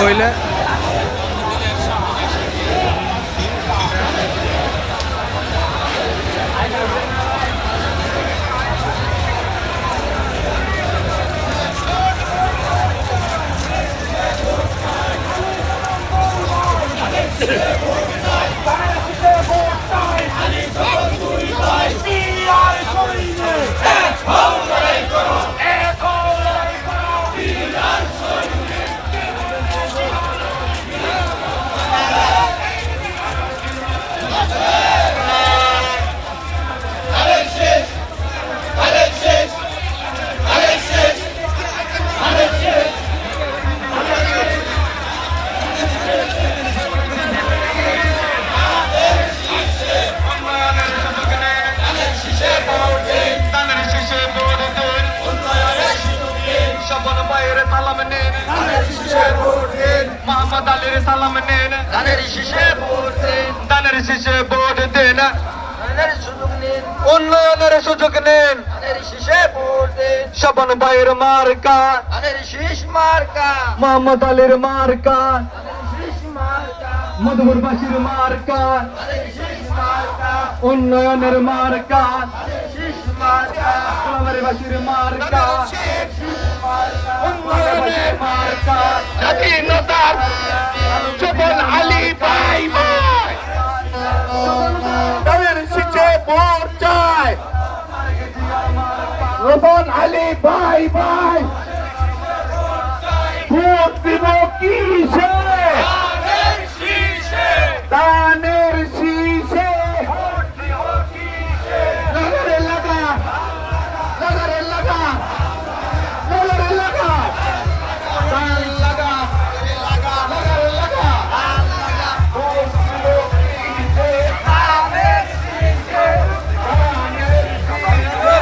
হইলে মোহাম্মদ আলীর সালাম নেন, ধানের শীষে ভোট দিন, ধানের শীষে ভোট দিন, উন্নয়নের সুযোগ নেন, ধানের শীষে ভোট দিন, স্বপন ভাইয়ের মার্কা, ধানের শীষ মার্কা, মোহাম্মদ আলীর মার্কা, ধানের শীষ মার্কা, মধুপুরবাসীর মার্কা, ধানের শীষ মার্কা, উন্নয়নের মার্কা, ধানের শীষ মার্কা, বাসীর মার্কা, উন্নয়নের মার্কা, স্বাধীনতার স্বপন আলী ভাই ভাই, ধানের শীষে ভোট চাই, স্বপন আলী ভাই ভাই, ভোট দিব কিসে? ধানের শীষে। নগরের লাগা, নগরের লাগা, নগরের লাগা, ধান লাগা, নগরের লাগা, ভোট দিব কিসে? ধানের শীষে, ধানের শীষে।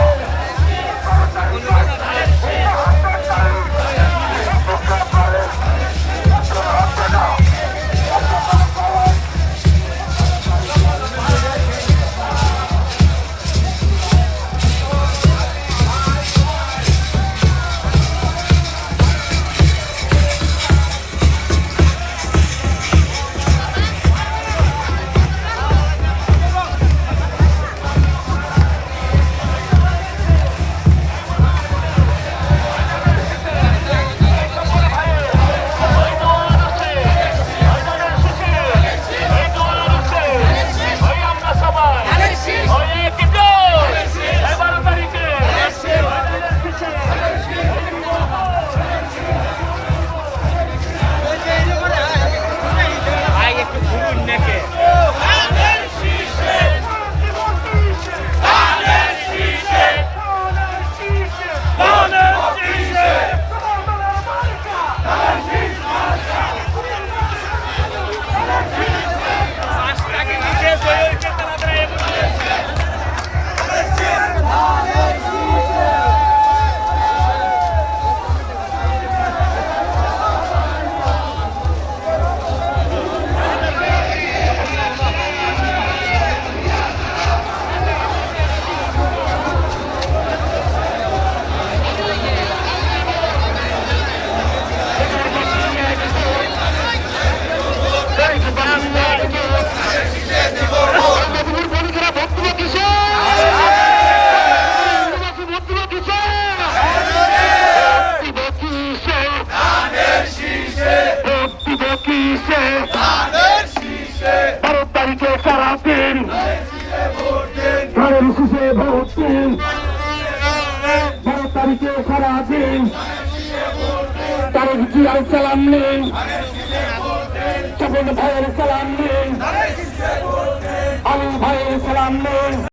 সারাদিন তারেক জিয়ার সালাম নিন, স্বপন ভাইয়ের সালাম নিন, আলী ভাইয়ের সালাম নিন।